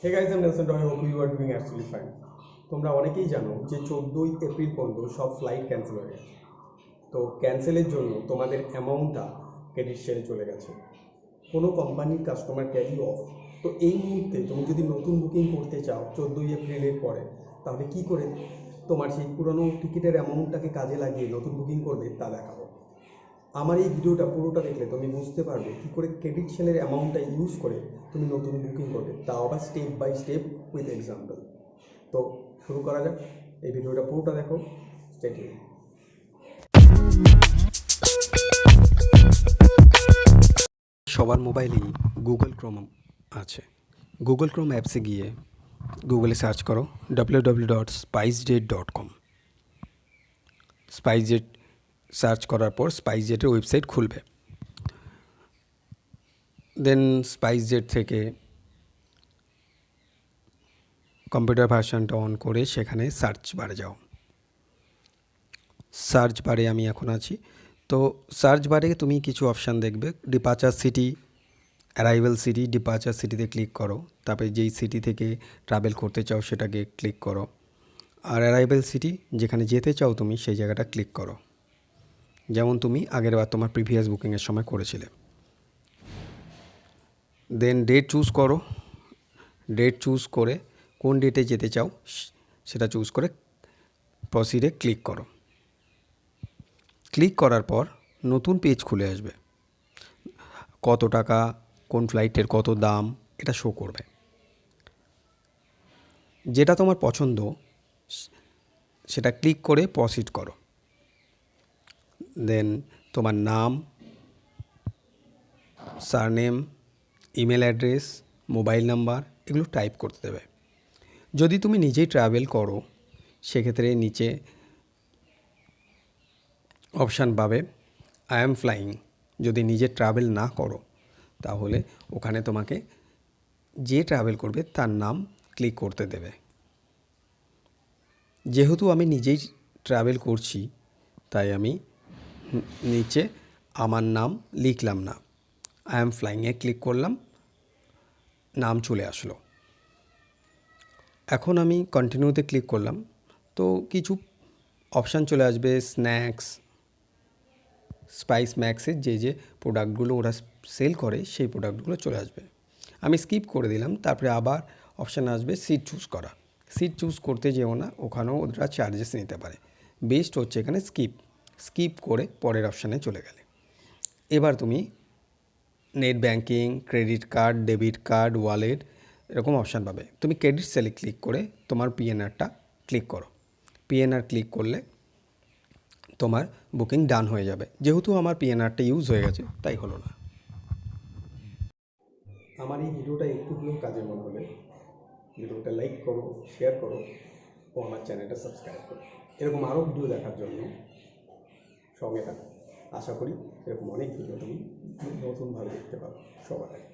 Hey guys, I'm Nelson Roy. Hope you are doing absolutely fine. তোমরা অনেকেই জানো যে 14ই এপ্রিল পর্যন্ত সব ফ্লাইট ক্যান্সেল হয়ে গেছে। তো ক্যান্সেলের জন্য তোমাদের অ্যামাউন্টটা ক্রেডিট শেয়ারে চলে গেছে। কোনো কোম্পানির কাস্টমার ক্যারি অফ। তো এই মুহূর্তে তুমি যদি নতুন বুকিং করতে চাও 14ই এপ্রিলের পরে, তাহলে কি করে তোমার সেই পুরনো টিকিটের অ্যামাউন্টটাকে কাজে লাগিয়ে নতুন বুকিং করবে তা দেখাবো। আমার এই ভিডিওটা পুরোটা দেখলে তুমি বুঝতে পারবে কী করে ক্রেডিট শেয়ারের অ্যামাউন্টটা ইউজ করে তুমি নতুন বুকিং করবে, তাও আবার step by step with example. তো শুরু করা যাক, এই ভিডিওটা পুরোটা দেখো, স্টে টিউন। সবার মোবাইলেই গুগল ক্রোম আছে। গুগল ক্রোম অ্যাপসে গিয়ে গুগলে সার্চ করো www.spicejet.com। স্পাইসজেট সার্চ করার পর স্পাইসজেটের ওয়েবসাইট খুলবে। দেন স্পাইসজেট থেকে কম্পিউটার ভার্সনটা অন করে সেখানে সার্চ বারে যাও। সার্চ বারে আমি এখন আছি। তো সার্চ বারে তুমি কিছু অপশান দেখবে, departure city, arrival city. Departure সিটিতে ক্লিক করো, তারপরে যেই সিটি থেকে ট্রাভেল করতে চাও সেটাকে ক্লিক করো। আর অ্যারাইভাল সিটি যেখানে যেতে চাও তুমি সেই জায়গাটা ক্লিক করো, যেমন তুমি আগের বার তোমার প্রিভিয়াস বুকিংয়ের সময় করেছিলে। দেন ডেট চুজ করো। ডেট চুজ করে কোন ডেটে যেতে চাও সেটা চুজ করে প্রসিডে ক্লিক করো। ক্লিক করার পর নতুন পেজ খুলে আসবে। কত টাকা, কোন ফ্লাইটের কত দাম, এটা শো করবে। যেটা তোমার পছন্দ সেটা ক্লিক করে প্রসিড করো। দেন তোমার নাম, surname, email address, mobile number এগুলো টাইপ করতে দেবে। যদি তুমি নিজেই ট্রাভেল করো সেক্ষেত্রে নিচে অপশান পাবে আই অ্যাম ফ্লাইং। যদি নিজে ট্রাভেল না করো তাহলে ওখানে তোমাকে যে ট্রাভেল করবে তার নাম ক্লিক করতে দেবে। যেহেতু আমি নিজেই ট্রাভেল করছি তাই আমি নিচে আমার নাম লিখলাম না, আই অ্যাম ফ্লাইংয়ে ক্লিক করলাম, নাম চলে আসলো। এখন আমি কন্টিনিউতে ক্লিক করলাম, তো কিছু অপশান চলে আসবে। স্ন্যাক্স, স্পাইস ম্যাক্সের যে প্রোডাক্টগুলো ওরা সেল করে সেই প্রোডাক্টগুলো চলে আসবে। আমি স্কিপ করে দিলাম। তারপরে আবার অপশান আসবে সিট চুজ করা। সিট চুজ করতে যেও না, ওখানেও ওরা চার্জেস নিতে পারে। বেস্ট হচ্ছে এখানে স্কিপ করে পরের অপশানে চলে গেলে। এবার তুমি net banking, credit card, debit card, wallet এরকম অপশান পাবে। তুমি ক্রেডিট সেলে ক্লিক করে তোমার পিএনআরটা ক্লিক করো। পিএনআর ক্লিক করলে তোমার বুকিং ডান হয়ে যাবে। যেহেতু আমার পিএনআরটা ইউজ হয়ে গেছে তাই হলো না। আমার এই ভিডিওটা একটু হলেও কাজের মনে হলে ভিডিওটা লাইক করো, শেয়ার করো ও আমার চ্যানেলটা সাবস্ক্রাইব করো। এরকম আরও ভিডিও দেখার জন্য সঙ্গে থাকো। আশা করি এরকম অনেক ভিডিও তুমি নতুনভাবে দেখতে পাবো সবার আগে।